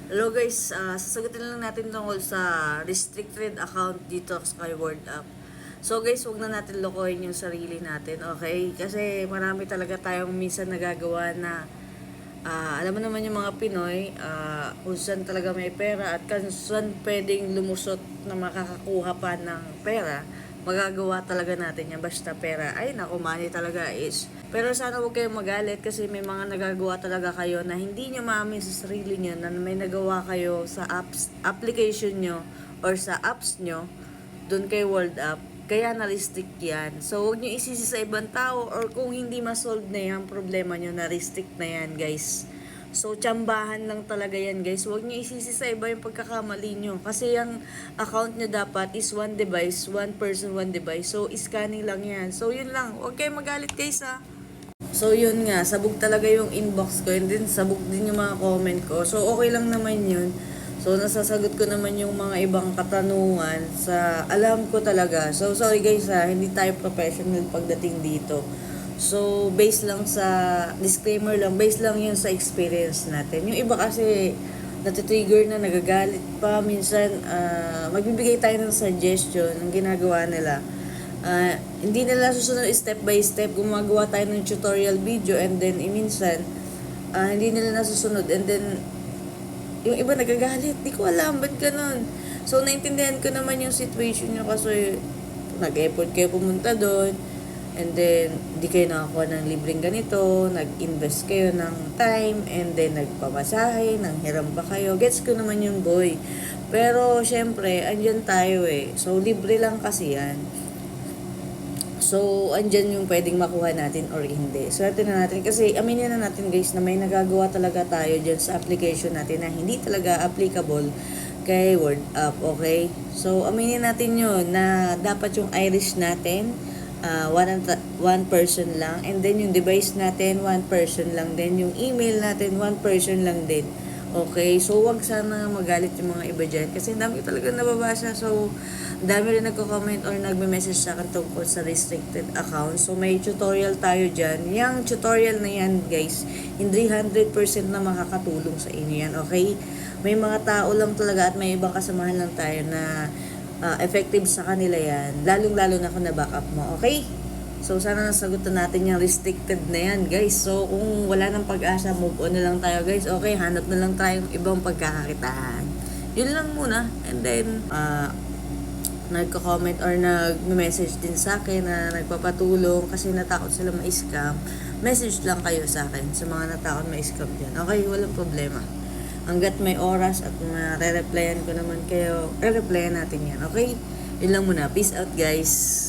Hello guys, sasagutin lang natin tungkol sa restricted account dito sa World App. So guys, wag na natin lokohin yung sarili natin, okay? Kasi marami talaga tayong minsan nagagawa na alam mo naman yung mga Pinoy, kung saan talaga may pera at kung saan pwedeng lumusot na makakakuha pa ng pera, magagawa talaga natin yan basta pera. Ay naku, money talaga is. Pero sana huwag kayong magalit kasi may mga nagagawa talaga kayo na hindi nyo maamin sa sarili nyo na may nagawa kayo sa application nyo or sa apps nyo doon kay World App. Kaya na-restrict yan. So, huwag nyo isisi sa ibang tao or kung hindi ma-solve na yan, problema nyo, na-restrict na yan, guys. So, tsambahan lang talaga yan, guys. Huwag nyo isisi sa iba yung pagkakamali nyo. Kasi yung account nyo dapat is one device, one person, one device. So, scanning lang yan. So, yun lang. Huwag kayong magalit, guys, ha. So, yun nga. Sabog talaga yung inbox ko. And then, sabog din yung mga comment ko. So, okay lang naman yun. So, nasasagot ko naman yung mga ibang katanungan sa alam ko talaga. So, sorry guys hindi tayo professional pagdating dito. So, based lang sa disclaimer lang, based lang yun sa experience natin. Yung iba kasi natitrigger na, nagagalit pa. Minsan, magbibigay tayo ng suggestion ng ginagawa nila. Hindi nila susunod step by step. Gumagawa tayo ng tutorial video and then minsan, hindi nila nasusunod and then yung iba nagagalit, di ko alam, ba't ganun? So, naintindihan ko naman yung situation nyo kasi nag-effort kayo pumunta doon and then, di kayo nakakuha ng libreng ganito, nag-invest kayo ng time and then nagpamasahe, nang hiram pa kayo. Gets ko naman yung boy. Pero, syempre, andyan tayo eh. So, libre lang kasi yan. So, andyan yung pwedeng makuha natin or hindi. Swerte na natin. Kasi, aminin na natin guys na may nagagawa talaga tayo dyan sa application natin na hindi talaga applicable kay Word App. Okay? So, aminin natin yun na dapat yung iris natin, one person lang. And then, yung device natin, one person lang din. Yung email natin, one person lang din. Okay? So, wag sana magalit yung mga iba dyan. Kasi dami talaga nababasa. So, dami rin nagko-comment or nagme-message sa akin tungkol sa restricted account. So, may tutorial tayo dyan. Yung tutorial na yan, guys, hindi 100% na makakatulong sa inyo yan, okay? May mga tao lang talaga at may ibang kasamahan lang tayo na effective sa kanila yan. Lalong-lalo na kung na-backup mo, okay? So, sana nasagutan natin yung restricted na yan, guys. So, kung wala nang pag-asa, move on na lang tayo, guys. Okay, hanap na lang tayo ibang pagkakakitaan. Yun lang muna. And then, nagko-comment or nag-message din sa akin na nagpapatulong kasi natakot sila ma-scam, message lang kayo sa akin sa mga natakot ma-scam dyan. Okay, walang problema. Hanggat may oras at re-replyan ko naman kayo, re-replyan natin yan. Okay? Yun lang muna. Peace out, guys.